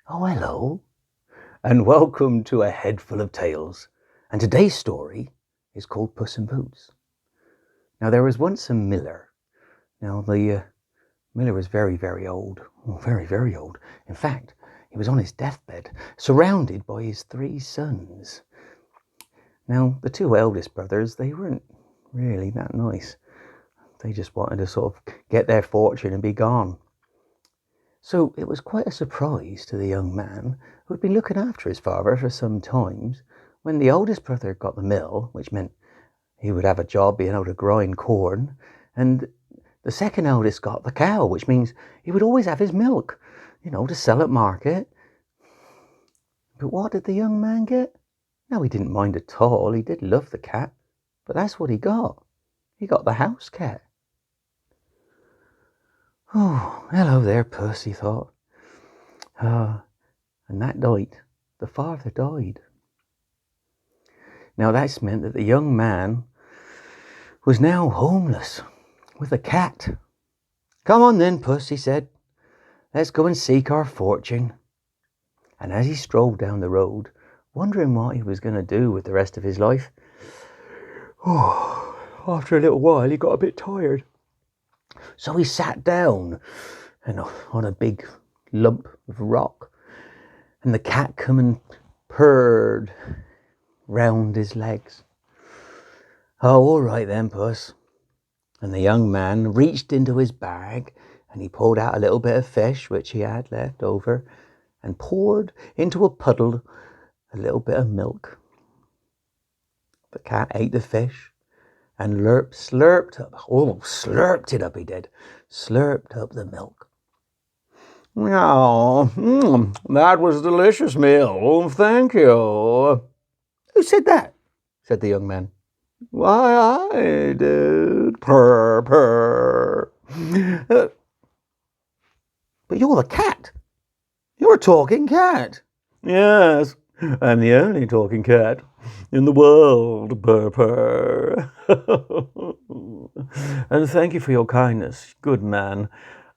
Oh, hello, and welcome to A Head Full of Tales. And today's story is called Puss in Boots. Now, there was once a miller. Now, the miller was very, very old. Oh, very, very old. In fact, he was on his deathbed, surrounded by his 3 sons. Now, the 2 eldest brothers, they weren't really that nice. They just wanted to sort of get their fortune and be gone. So it was quite a surprise to the young man, who had been looking after his father for some time, when the oldest brother got the mill, which meant he would have a job being able to grind corn, and the second eldest got the cow, which means he would always have his milk, to sell at market. But what did the young man get? No, he didn't mind at all. He did love the cat, but that's what he got. He got the house cat. Oh, hello there, Puss, he thought. And that night, the father died. Now that's meant that the young man was now homeless with a cat. Come on then, Puss, he said. Let's go and seek our fortune. And as he strolled down the road, wondering what he was going to do with the rest of his life, after a little while he got a bit tired. So he sat down on a big lump of rock, and the cat come and purred round his legs. Oh, all right then, Puss. And the young man reached into his bag and he pulled out a little bit of fish which he had left over and poured into a puddle a little bit of milk. The cat ate the fish and slurped it up he did. Slurped up the milk. Oh, that was delicious meal. Thank you. Who said that? Said the young man. Why, I did. Purr, purr. But you're the cat. You're a talking cat. Yes, I'm the only talking cat in the world. Purr, purr. And thank you for your kindness, good man.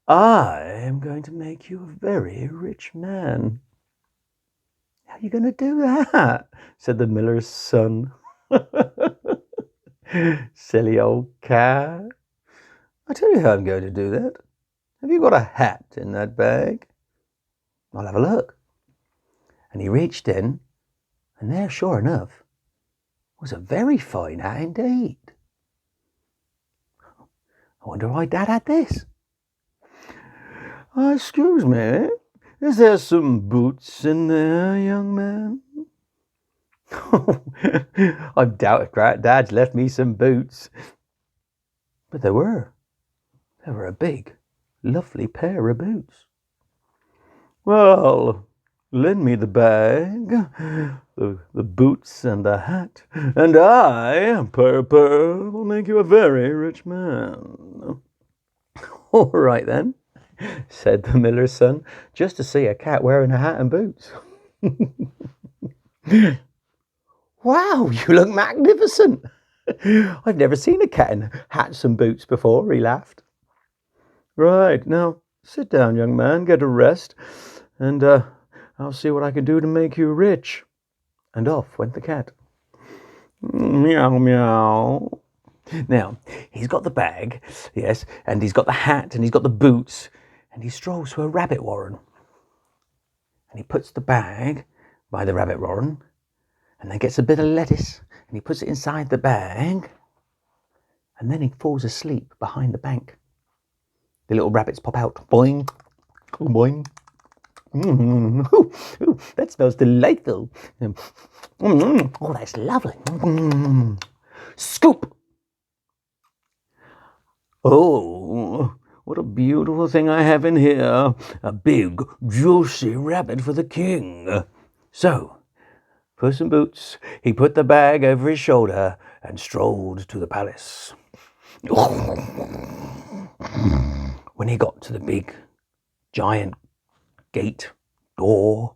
I am going to make you a very rich man. How are you going to do that? Said the miller's son. Silly old cat. I tell you how I'm going to do that. Have you got a hat in that bag? I'll have a look. And he reached in, and there, sure enough, was a very fine hat indeed. I wonder why Dad had this. Excuse me, is there some boots in there, young man? I doubt if Dad's left me some boots. But there were a big, lovely pair of boots. Well, lend me the bag, the boots and the hat, and I, purr, will make you a very rich man. All right then, said the miller's son, just to see a cat wearing a hat and boots. Wow, you look magnificent. I've never seen a cat in hats and boots before, he laughed. Right, now sit down, young man, get a rest, and I'll see what I can do to make you rich. And off went the cat. Meow, meow. Now, he's got the bag, yes, and he's got the hat, and he's got the boots, and he strolls to a rabbit warren. And he puts the bag by the rabbit warren, and then gets a bit of lettuce, and he puts it inside the bag, and then he falls asleep behind the bank. The little rabbits pop out. Boing, boing. Ooh, that smells delightful. Oh, that's lovely. Scoop. Oh, what a beautiful thing I have in here. A big, juicy rabbit for the king. So, Puss in Boots, he put the bag over his shoulder and strolled to the palace. When he got to the big, giant gate door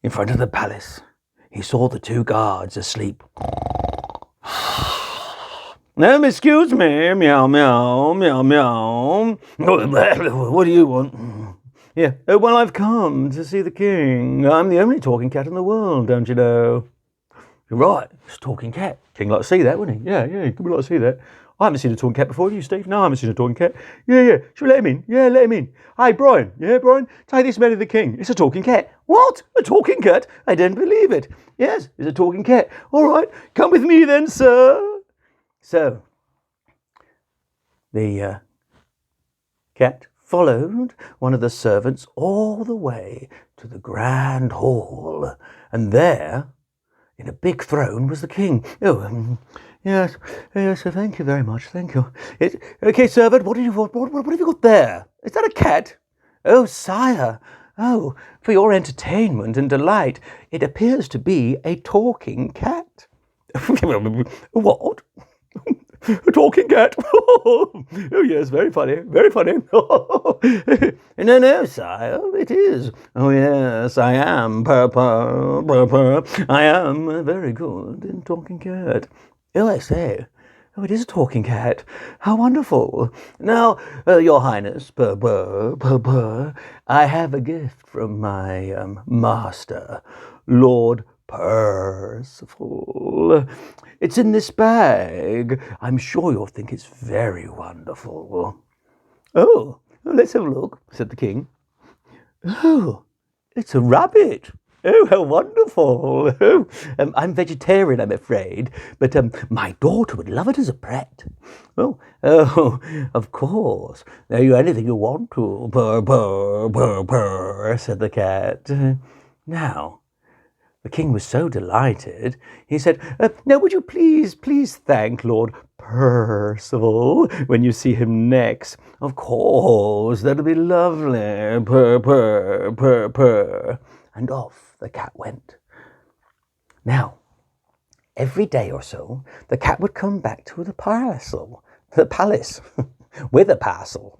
in front of the palace, he saw the 2 guards asleep. Excuse me, meow, meow, meow, meow. What do you want? Yeah. Oh, well, I've come to see the king. I'm the only talking cat in the world, don't you know? You're right. It's a talking cat. King like to see that, wouldn't he? Yeah, he could like to see that. I haven't seen a talking cat before. You, Steve? No, I haven't seen a talking cat. Yeah. Should we let him in? Yeah, let him in. Hey, Brian. Yeah, Brian. Take this man to the king. It's a talking cat. What? A talking cat? I don't believe it. Yes, it's a talking cat. All right. Come with me then, sir. So, the cat followed one of the servants all the way to the grand hall. And there, in a big throne, was the king. Yes, thank you very much, thank you. Okay, servant, what have you got there? Is that a cat? Oh, sire. Oh, for your entertainment and delight, it appears to be a talking cat. What? A talking cat? Oh, yes, very funny, very funny. No, sire, it is. Oh, yes, I am. Purr. I am a very good in talking cat. Oh, I say. Oh, it is a talking cat. How wonderful. Now, your highness, purr, I have a gift from my master, Lord Percival. It's in this bag. I'm sure you'll think it's very wonderful. Oh, let's have a look, said the king. Oh, it's a rabbit. Oh, how wonderful. Oh, I'm vegetarian, I'm afraid, but my daughter would love it as a pet. Oh, of course. Now, you anything you want to. Purr, said the cat. Now, the king was so delighted, he said, now would you please thank Lord Percival when you see him next? Of course, that'll be lovely. Purr. And off the cat went. Now, every day or so, the cat would come back to the palace with a parcel.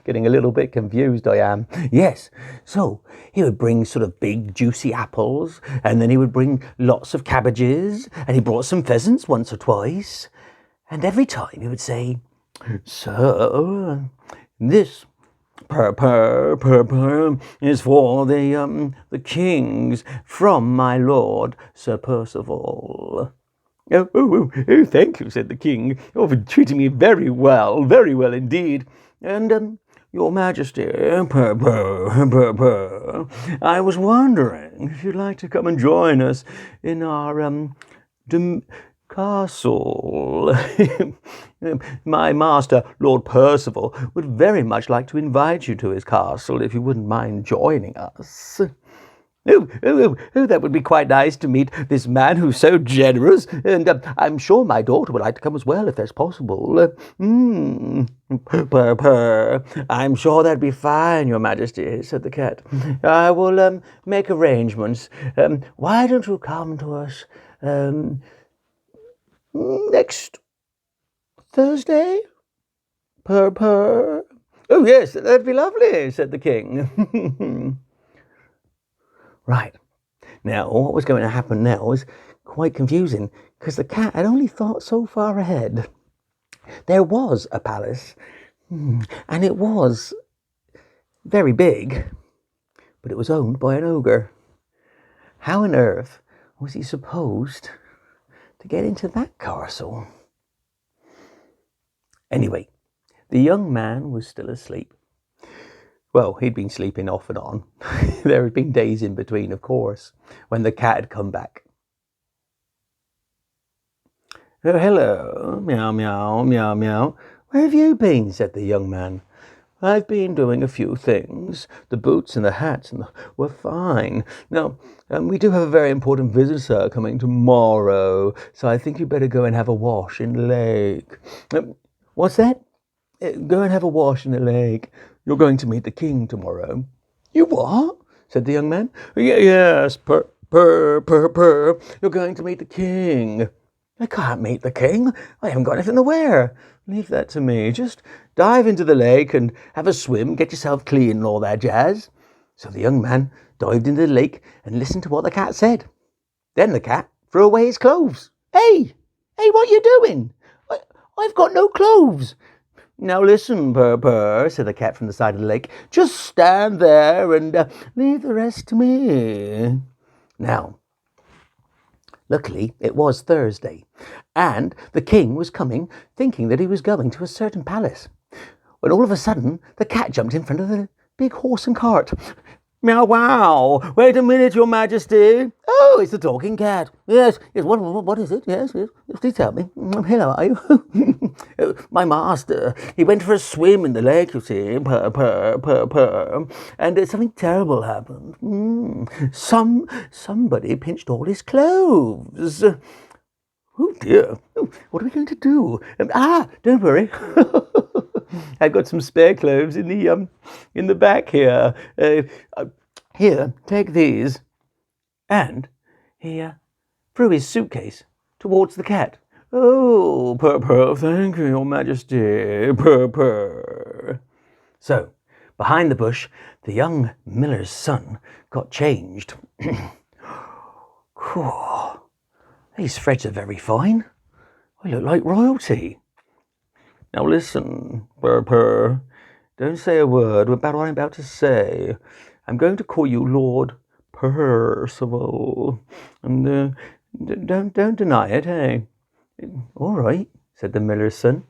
Getting a little bit confused, I am. Yes, so he would bring sort of big juicy apples, and then he would bring lots of cabbages, and he brought some pheasants once or twice, and every time he would say, "Sir, this purr is for the kings from my lord Sir Percival." Oh, thank you, said the king. You've been treating me very well indeed. And, your majesty, purr, I was wondering if you'd like to come and join us in our, castle. My master, Lord Percival, would very much like to invite you to his castle if you wouldn't mind joining us. Oh, that would be quite nice to meet this man who's so generous, and I'm sure my daughter would like to come as well if that's possible. Purr. I'm sure that'd be fine, your majesty, said the cat. I will make arrangements. Why don't you come to us next Thursday? Purr. Oh, yes, that'd be lovely, said the king. Right. Now, what was going to happen now was quite confusing, because the cat had only thought so far ahead. There was a palace, and it was very big, but it was owned by an ogre. How on earth was he supposed to get into that castle? Anyway, the young man was still asleep. Well, he'd been sleeping off and on. There had been days in between, of course, when the cat had come back. Oh, hello, meow, meow. Where have you been? Said the young man. I've been doing a few things. The boots and the hats were fine. Now, we do have a very important visitor coming tomorrow, so I think you better go and have a wash in the lake. What's that? Go and have a wash in the lake. You're going to meet the king tomorrow. You what? Said the young man. Yes, purr. You're going to meet the king. I can't meet the king. I haven't got anything to wear. Leave that to me. Just dive into the lake and have a swim, get yourself clean and all that jazz. So the young man dived into the lake and listened to what the cat said. Then the cat threw away his clothes. Hey, what are you doing? I've got no clothes. Now listen, Purr, said the cat from the side of the lake. Just stand there and leave the rest to me. Now, luckily, it was Thursday, and the king was coming, thinking that he was going to a certain palace, when all of a sudden the cat jumped in front of the big horse and cart. Meow wow! Wait a minute, your majesty. Oh, it's the talking cat. Yes, what is it? Yes, please tell me. Hello, are you? My master, he went for a swim in the lake, you see, purr, and something terrible happened. Somebody pinched all his clothes. Oh dear, what are we going to do? Don't worry. I've got some spare clothes in the back here. Here, take these. And he threw his suitcase towards the cat. Oh, purr, thank you, your majesty, purr. So, behind the bush, the young miller's son got changed. These threads are very fine. I look like royalty. Now listen, purr. Don't say a word about what I'm about to say. I'm going to call you Lord Percival. And don't deny it, eh? All right, said the miller's son.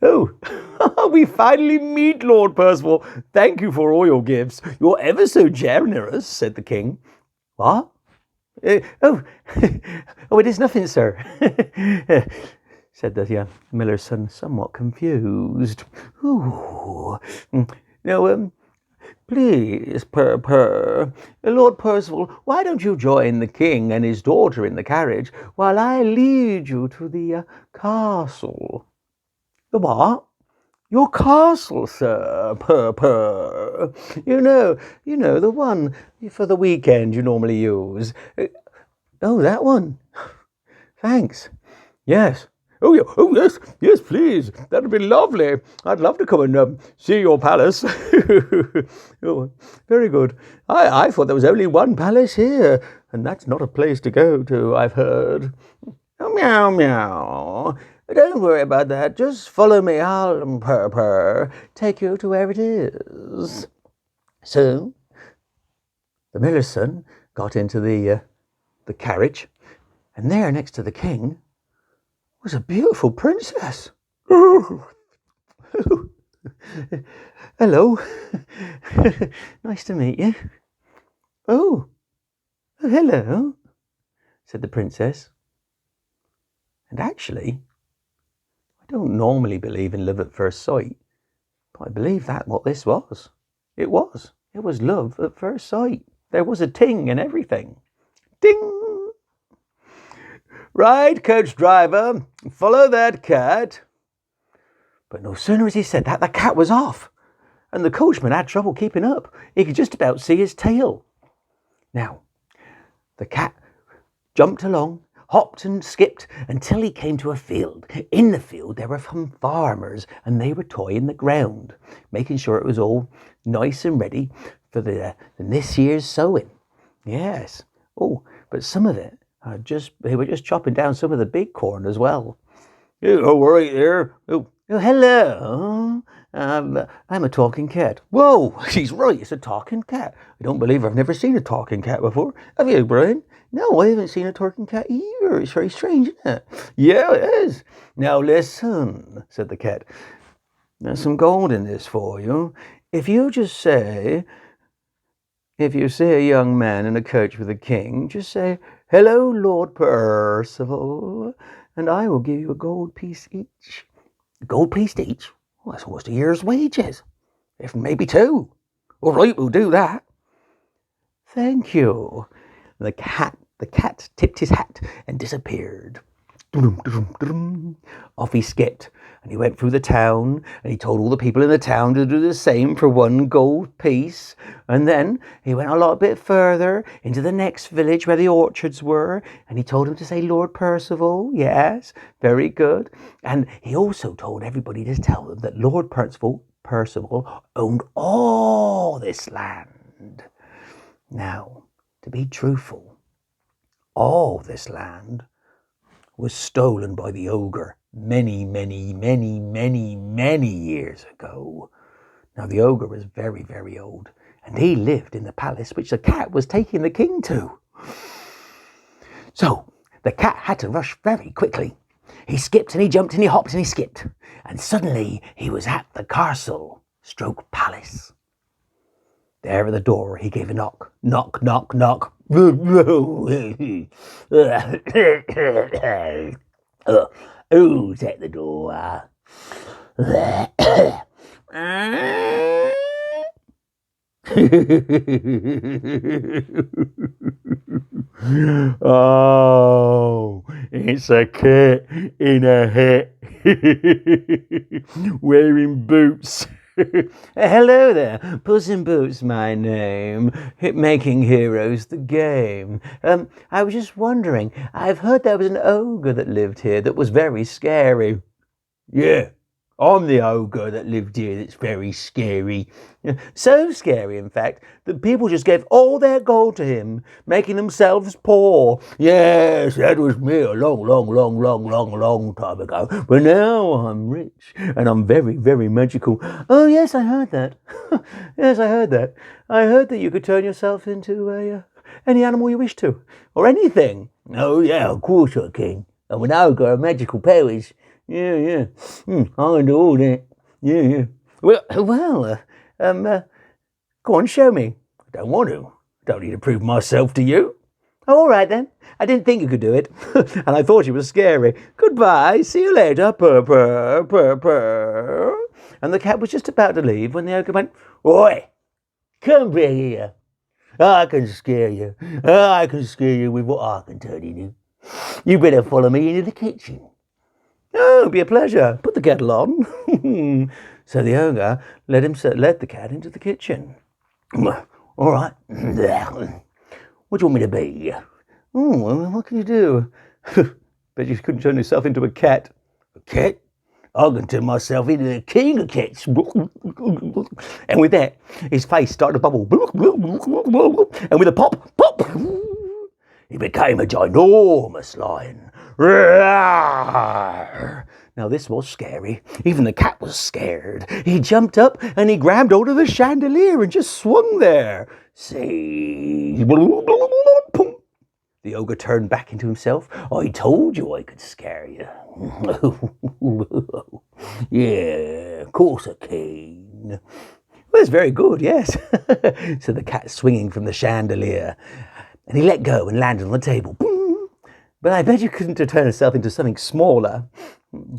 Oh, we finally meet, Lord Percival. Thank you for all your gifts. You're ever so generous, said the king. What? Oh, it is nothing, sir, said the miller's son, somewhat confused. Ooh. Now, please, purr, Lord Percival, why don't you join the king and his daughter in the carriage while I lead you to the castle? The what? Your castle, sir, purr. You know, the one for the weekend you normally use. Oh, that one. Thanks. Yes. Oh, yes, please. That'd be lovely. I'd love to come and see your palace. Oh, very good. I thought there was only one palace here, and that's not a place to go to, I've heard. Oh, meow. Don't worry about that. Just follow me. I'll purr, take you to where it is. So, the miller's son got into the carriage, and there next to the king was a beautiful princess. Hello. Nice to meet you. Oh, hello, said the princess. And actually, I don't normally believe in love at first sight, but I believe that what this was. It was love at first sight. There was a ting and everything. Ding! Right, coach driver, follow that cat. But no sooner as he said that, the cat was off, and the coachman had trouble keeping up. He could just about see his tail. Now, the cat jumped along, hopped and skipped until he came to a field. In the field there were some farmers, and they were toying the ground, making sure it was all nice and ready for this year's sowing. Yes. Oh, but some of it they were just chopping down some of the big corn as well. Oh, right there. Oh, hello. I'm a talking cat. Whoa, he's right. It's a talking cat. I don't believe I've never seen a talking cat before. Have you, Brian? No, I haven't seen a talking cat either. It's very strange, isn't it? Yeah, it is. Now listen, said the cat. There's some gold in this for you. If you say a young man in a coach with a king, just say, hello, Lord Percival, and I will give you a gold piece each. A gold piece each? Well, that's almost a year's wages. If maybe two. All right, we'll do that. Thank you. The cat tipped his hat and disappeared. Off he skipped, and he went through the town, and he told all the people in the town to do the same for one gold piece. And then he went a lot bit further into the next village where the orchards were, and he told them to say, Lord Percival. Yes, very good. And he also told everybody to tell them that Lord Percival owned all this land. Now, to be truthful, all this land was stolen by the ogre many, many, many, many, many years ago. Now the ogre was very, very old, and he lived in the palace which the cat was taking the king to. So the cat had to rush very quickly. He skipped and he jumped and he hopped and he skipped, and suddenly he was at the castle stroke palace. There at the door he gave a knock. Knock, knock, knock. Who's at the door? Oh, it's a cat in a hat wearing boots. Hello there, Puss in Boots my name, making heroes the game. I was just wondering, I've heard there was an ogre that lived here that was very scary. Yeah, I'm the ogre that lived here that's very scary. So scary, in fact, that people just gave all their gold to him, making themselves poor. Yes, that was me a long time ago. But now I'm rich, and I'm very, very magical. Oh, yes, I heard that. Yes, I heard that. I heard that you could turn yourself into any animal you wish to, or anything. Oh, yeah, of course I can. I'm an ogre, magical powers. Yeah. I can do all that. Yeah. Well, go on, show me. I don't want to. I don't need to prove myself to you. Oh, all right then. I didn't think you could do it, and I thought you were scary. Goodbye. See you later. Purr, purr, purr, purr. And the cat was just about to leave when the ogre went, Oi, come back here. I can scare you. I can scare you with what I can turn into. You better follow me into the kitchen. Oh, it'll be a pleasure. Put the kettle on. So the ogre led the cat into the kitchen. All right. What do you want me to be? Oh, what can you do? Bet you couldn't turn yourself into a cat. A cat? I can turn myself into the king of cats. And with that, his face started to bubble. And with a pop, he became a ginormous lion. Now this was scary. Even the cat was scared. He jumped up and he grabbed hold of the chandelier and just swung there. See? The ogre turned back into himself. I told you I could scare you. Yeah, of course I can. Well, that's very good, yes. So the cat swinging from the chandelier. And he let go and landed on the table. But I bet you couldn't turn yourself into something smaller.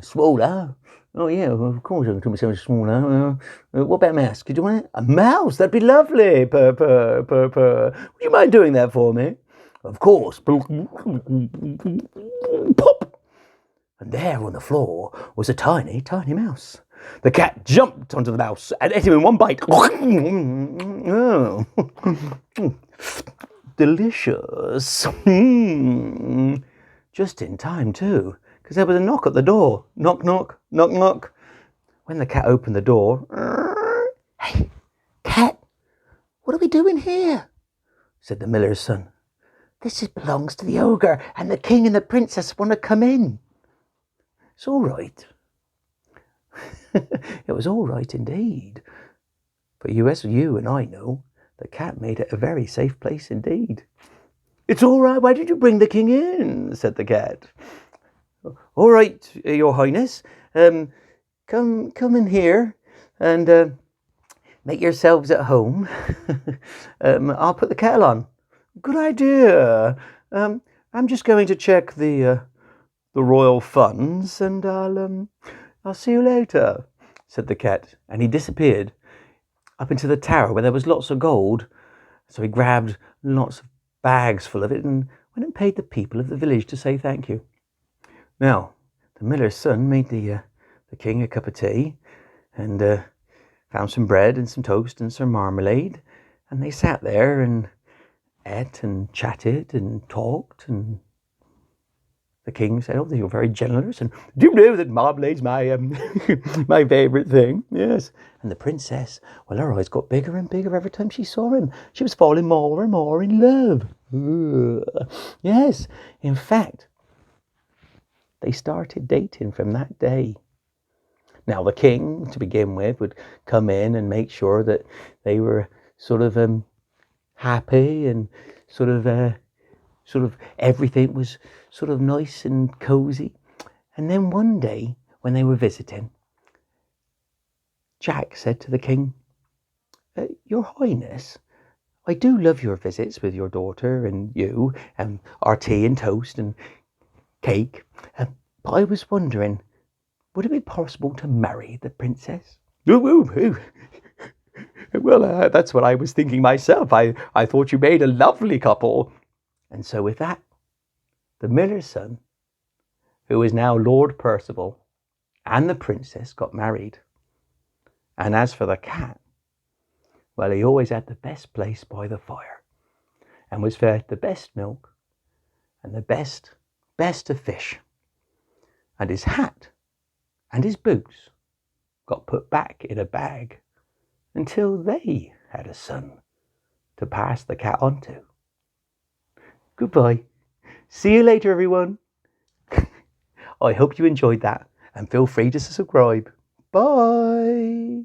Smaller? Oh, yeah, of course I can turn myself into smaller. What about a mouse? Could you want it? A mouse? That'd be lovely. Purr, purr, purr, purr. Would you mind doing that for me? Of course. Pop! And there on the floor was a tiny, tiny mouse. The cat jumped onto the mouse and ate him in one bite. Oh. Delicious. Just in time, too, because there was a knock at the door. Knock, knock, knock, knock. When the cat opened the door, Hey, cat, what are we doing here? Said the miller's son. This belongs to the ogre, and the king and the princess want to come in. It's all right. It was all right indeed. But as you and I know, the cat made it a very safe place indeed. It's all right. Why did you bring the king in? Said the cat. All right, your highness. Come in here and make yourselves at home. I'll put the kettle on. Good idea. I'm just going to check the royal funds, and I'll see you later, said the cat. And he disappeared up into the tower where there was lots of gold. So he grabbed lots of bags full of it and went and paid the people of the village to say thank you. Now, the miller's son made the king a cup of tea and found some bread and some toast and some marmalade, and they sat there and ate and chatted and talked, and the king said, oh, you're very generous, and do you know that marmalade's my my favourite thing? Yes. And the princess, well, her eyes got bigger and bigger every time she saw him. She was falling more and more in love. Yes, in fact, they started dating from that day. Now the king, to begin with, would come in and make sure that they were sort of happy and sort of everything was sort of nice and cozy. And then one day when they were visiting, Jack said to the king, Your Highness, I do love your visits with your daughter and you and our tea and toast and cake, but I was wondering, would it be possible to marry the princess? Well, that's what I was thinking myself. I thought you made a lovely couple. And so with that, the miller's son, who is now Lord Percival, and the princess got married. And as for the cat, well, he always had the best place by the fire and was fed the best milk and the best of fish. And his hat and his boots got put back in a bag until they had a son to pass the cat on to. Goodbye. See you later, everyone. I hope you enjoyed that and feel free to subscribe. Bye.